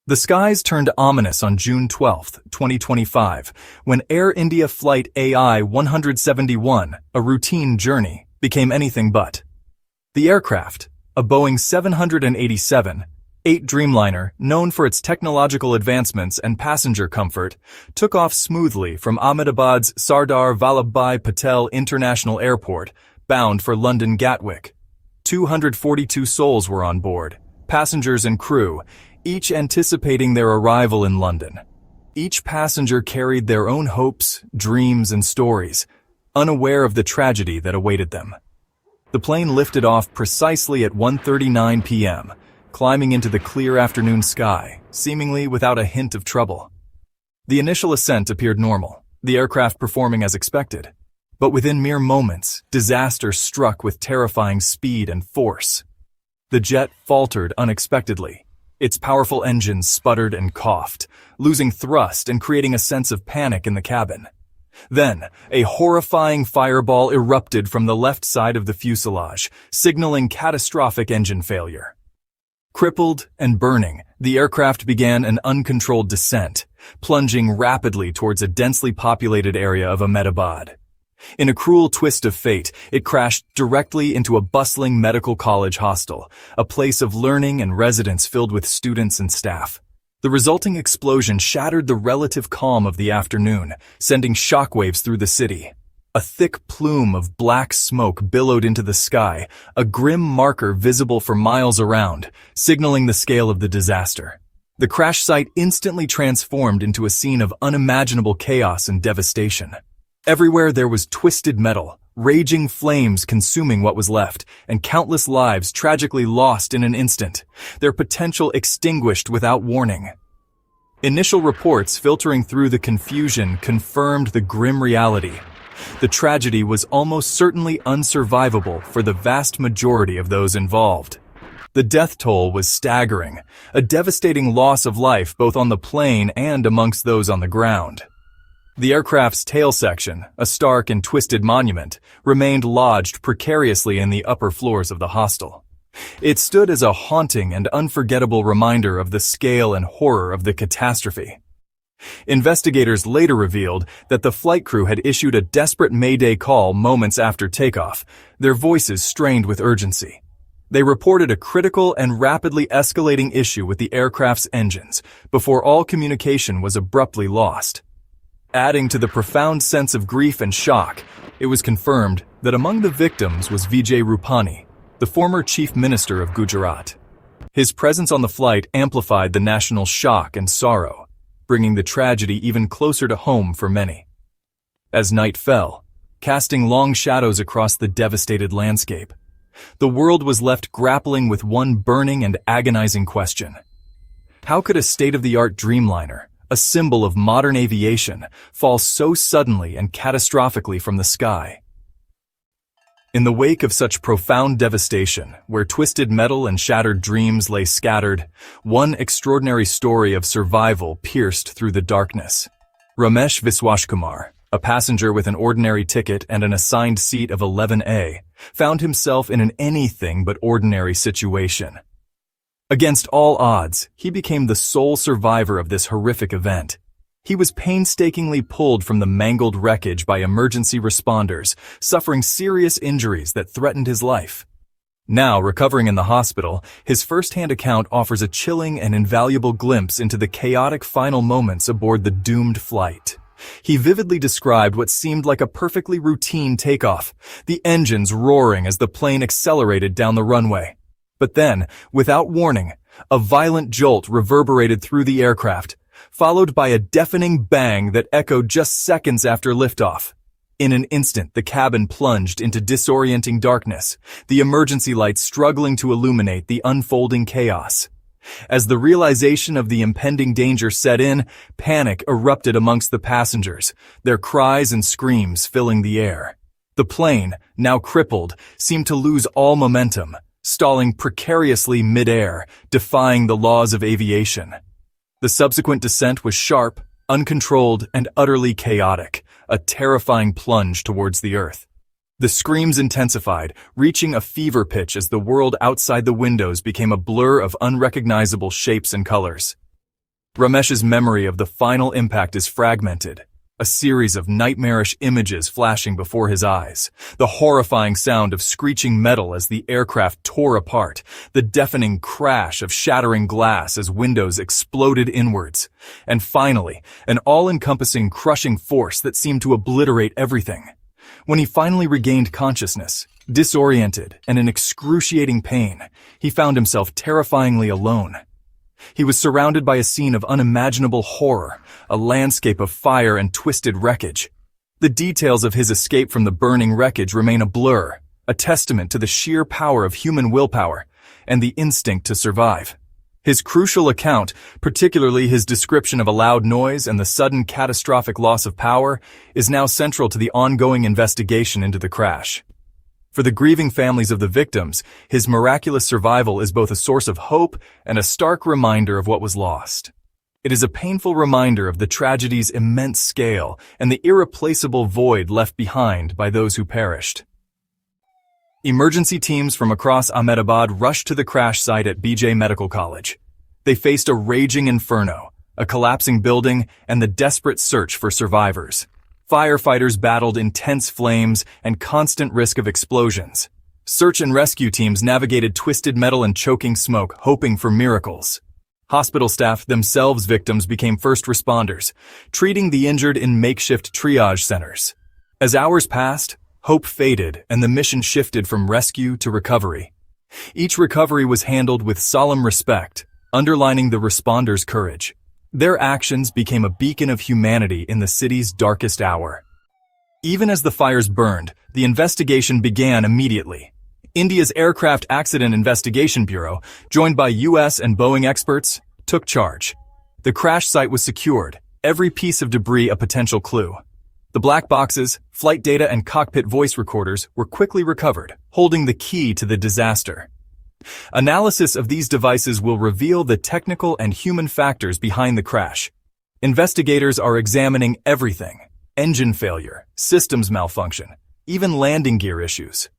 The skies turned ominous on June 12, 2025, when Air India Flight AI-171, a routine journey, became anything but. The aircraft, a Boeing 787-8 Dreamliner known for its technological advancements and passenger comfort, took off smoothly from Ahmedabad's Sardar Vallabhbhai Patel International Airport, bound for London Gatwick. 242 souls were on board, passengers and crew, each anticipating their arrival in London. Each passenger carried their own hopes, dreams, and stories, unaware of the tragedy that awaited them. The plane lifted off precisely at 1:39 p.m., climbing into the clear afternoon sky, seemingly without a hint of trouble. The initial ascent appeared normal, the aircraft performing as expected. But within mere moments, disaster struck with terrifying speed and force. The jet faltered unexpectedly. Its powerful engines sputtered and coughed, losing thrust and creating a sense of panic in the cabin. Then, a horrifying fireball erupted from the left side of the fuselage, signaling catastrophic engine failure. Crippled and burning, the aircraft began an uncontrolled descent, plunging rapidly towards a densely populated area of Ahmedabad. In a cruel twist of fate, it crashed directly into a bustling medical college hostel, a place of learning and residence filled with students and staff. The resulting explosion shattered the relative calm of the afternoon, sending shockwaves through the city. A thick plume of black smoke billowed into the sky, a grim marker visible for miles around, signaling the scale of the disaster. The crash site instantly transformed into a scene of unimaginable chaos and devastation. Everywhere there was twisted metal, raging flames consuming what was left, and countless lives tragically lost in an instant, their potential extinguished without warning. Initial reports filtering through the confusion confirmed the grim reality. The tragedy was almost certainly unsurvivable for the vast majority of those involved. The death toll was staggering, a devastating loss of life both on the plane and amongst those on the ground. The aircraft's tail section, a stark and twisted monument, remained lodged precariously in the upper floors of the hostel. It stood as a haunting and unforgettable reminder of the scale and horror of the catastrophe. Investigators later revealed that the flight crew had issued a desperate mayday call moments after takeoff, their voices strained with urgency. They reported a critical and rapidly escalating issue with the aircraft's engines before all communication was abruptly lost. Adding to the profound sense of grief and shock, it was confirmed that among the victims was Vijay Rupani, the former chief minister of Gujarat. His presence on the flight amplified the national shock and sorrow, bringing the tragedy even closer to home for many. As night fell, casting long shadows across the devastated landscape, the world was left grappling with one burning and agonizing question. How could a state-of-the-art Dreamliner, a symbol of modern aviation, fall so suddenly and catastrophically from the sky? In the wake of such profound devastation, where twisted metal and shattered dreams lay scattered, one extraordinary story of survival pierced through the darkness. Ramesh Viswaskumar, a passenger with an ordinary ticket and an assigned seat of 11A, found himself in an anything but ordinary situation. Against all odds, he became the sole survivor of this horrific event. He was painstakingly pulled from the mangled wreckage by emergency responders, suffering serious injuries that threatened his life. Now, recovering in the hospital, his first-hand account offers a chilling and invaluable glimpse into the chaotic final moments aboard the doomed flight. He vividly described what seemed like a perfectly routine takeoff, the engines roaring as the plane accelerated down the runway. But then, without warning, a violent jolt reverberated through the aircraft, followed by a deafening bang that echoed just seconds after liftoff. In an instant, the cabin plunged into disorienting darkness, the emergency lights struggling to illuminate the unfolding chaos. As the realization of the impending danger set in, panic erupted amongst the passengers, their cries and screams filling the air. The plane, now crippled, seemed to lose all momentum, stalling precariously mid-air, defying the laws of aviation. The subsequent descent was sharp, uncontrolled, and utterly chaotic, a terrifying plunge towards the earth. The screams intensified, reaching a fever pitch as the world outside the windows became a blur of unrecognizable shapes and colors. Ramesh's memory of the final impact is fragmented, a series of nightmarish images flashing before his eyes, the horrifying sound of screeching metal as the aircraft tore apart, the deafening crash of shattering glass as windows exploded inwards, and finally, an all-encompassing crushing force that seemed to obliterate everything. When he finally regained consciousness, disoriented and in excruciating pain, he found himself terrifyingly alone. He was surrounded by a scene of unimaginable horror, a landscape of fire and twisted wreckage. The details of his escape from the burning wreckage remain a blur, a testament to the sheer power of human willpower and the instinct to survive. His crucial account, particularly his description of a loud noise and the sudden catastrophic loss of power, is now central to the ongoing investigation into the crash. For the grieving families of the victims, his miraculous survival is both a source of hope and a stark reminder of what was lost. It is a painful reminder of the tragedy's immense scale and the irreplaceable void left behind by those who perished. Emergency teams from across Ahmedabad rushed to the crash site at BJ Medical College. They faced a raging inferno, a collapsing building, and the desperate search for survivors. Firefighters battled intense flames and constant risk of explosions. Search and rescue teams navigated twisted metal and choking smoke, hoping for miracles. Hospital staff, themselves victims, became first responders, treating the injured in makeshift triage centers. As hours passed, hope faded and the mission shifted from rescue to recovery. Each recovery was handled with solemn respect, underlining the responders' courage. Their actions became a beacon of humanity in the city's darkest hour. Even as the fires burned, the investigation began immediately. India's Aircraft Accident Investigation Bureau, joined by US and Boeing experts, took charge. The crash site was secured, every piece of debris a potential clue. The black boxes, flight data, and cockpit voice recorders were quickly recovered, holding the key to the disaster. Analysis of these devices will reveal the technical and human factors behind the crash. Investigators are examining everything: engine failure, systems malfunction, even landing gear issues.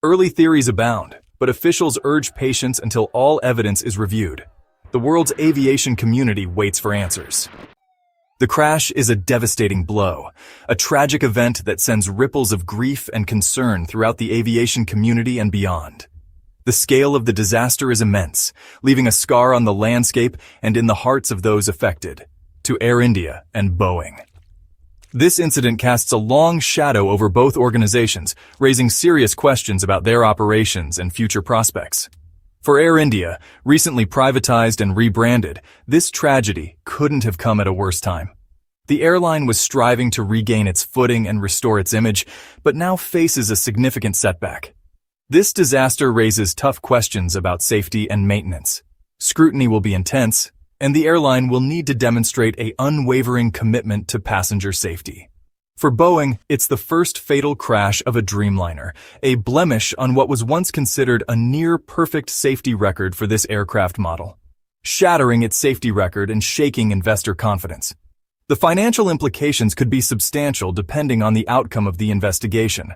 Early theories abound, but officials urge patience until all evidence is reviewed. The world's aviation community waits for answers. The crash is a devastating blow, a tragic event that sends ripples of grief and concern throughout the aviation community and beyond. The scale of the disaster is immense, leaving a scar on the landscape and in the hearts of those affected, to Air India and Boeing. This incident casts a long shadow over both organizations, raising serious questions about their operations and future prospects. For Air India, recently privatized and rebranded, this tragedy couldn't have come at a worse time. The airline was striving to regain its footing and restore its image, but now faces a significant setback. This disaster raises tough questions about safety and maintenance. Scrutiny will be intense, and the airline will need to demonstrate an unwavering commitment to passenger safety. For Boeing, it's the first fatal crash of a Dreamliner, a blemish on what was once considered a near-perfect safety record for this aircraft model, shattering its safety record and shaking investor confidence. The financial implications could be substantial depending on the outcome of the investigation.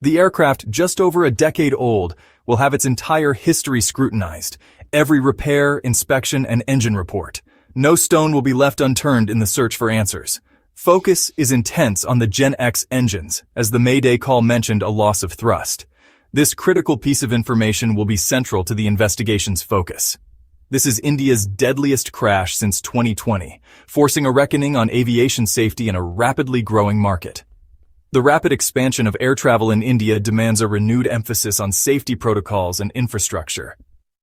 The aircraft, just over a decade old, will have its entire history scrutinized, every repair, inspection, and engine report. No stone will be left unturned in the search for answers. Focus is intense on the Gen X engines, as the Mayday call mentioned a loss of thrust. This critical piece of information will be central to the investigation's focus. This is India's deadliest crash since 2020, forcing a reckoning on aviation safety in a rapidly growing market. The rapid expansion of air travel in India demands a renewed emphasis on safety protocols and infrastructure.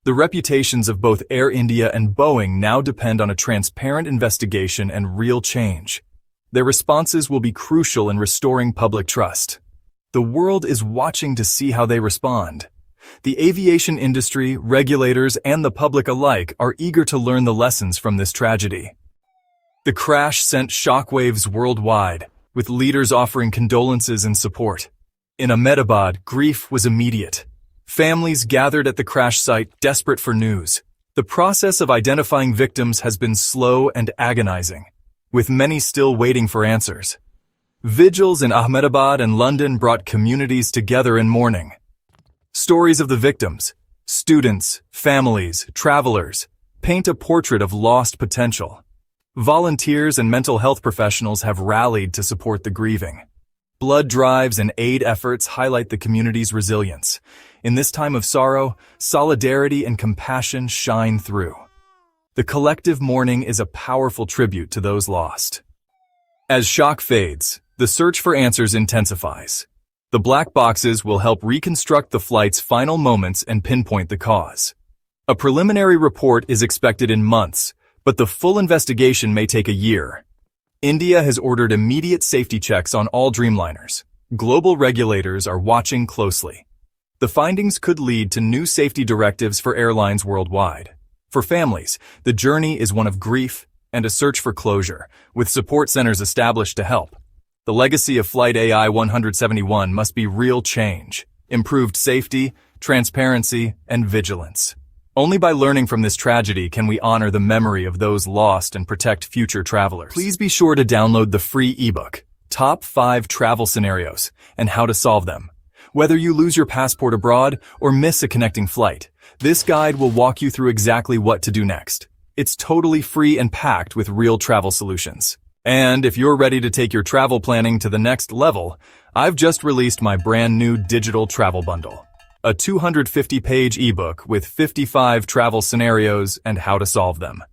The reputations of both Air India and Boeing now depend on a transparent investigation and real change. Their responses will be crucial in restoring public trust. The world is watching to see how they respond. The aviation industry, regulators, and the public alike are eager to learn the lessons from this tragedy. The crash sent shockwaves worldwide, with leaders offering condolences and support. In Ahmedabad, grief was immediate. Families gathered at the crash site, desperate for news. The process of identifying victims has been slow and agonizing, with many still waiting for answers. Vigils in Ahmedabad and London brought communities together in mourning. Stories of the victims, students, families, travelers, paint a portrait of lost potential. Volunteers and mental health professionals have rallied to support the grieving. Blood drives and aid efforts highlight the community's resilience. In this time of sorrow, solidarity and compassion shine through. The collective mourning is a powerful tribute to those lost. As shock fades, the search for answers intensifies. The black boxes will help reconstruct the flight's final moments and pinpoint the cause. A preliminary report is expected in months, but the full investigation may take a year. India has ordered immediate safety checks on all Dreamliners. Global regulators are watching closely. The findings could lead to new safety directives for airlines worldwide. For families, the journey is one of grief and a search for closure, with support centers established to help. The legacy of Flight AI 171 must be real change, improved safety, transparency, and vigilance. Only by learning from this tragedy can we honor the memory of those lost and protect future travelers. Please be sure to download the free ebook, Top 5 Travel Scenarios and How to Solve Them. Whether you lose your passport abroad or miss a connecting flight, this guide will walk you through exactly what to do next. It's totally free and packed with real travel solutions. And if you're ready to take your travel planning to the next level, I've just released my brand new digital travel bundle. A 250-page ebook with 55 travel scenarios and how to solve them.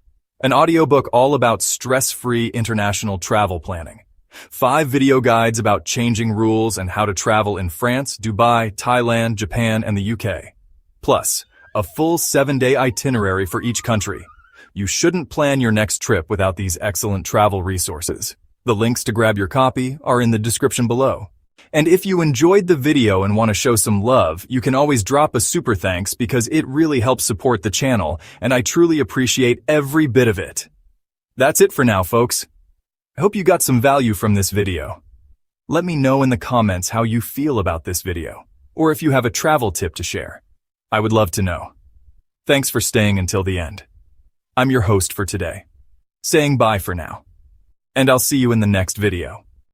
An audiobook all about stress-free international travel planning. 5 video guides about changing rules and how to travel in France, Dubai, Thailand, Japan, and the UK. Plus, a full 7-day itinerary for each country. You shouldn't plan your next trip without these excellent travel resources. The links to grab your copy are in the description below. And if you enjoyed the video and want to show some love, you can always drop a super thanks because it really helps support the channel, and I truly appreciate every bit of it. That's it for now, folks. I hope you got some value from this video. Let me know in the comments how you feel about this video, or if you have a travel tip to share. I would love to know. Thanks for staying until the end. I'm your host for today, saying bye for now, and I'll see you in the next video.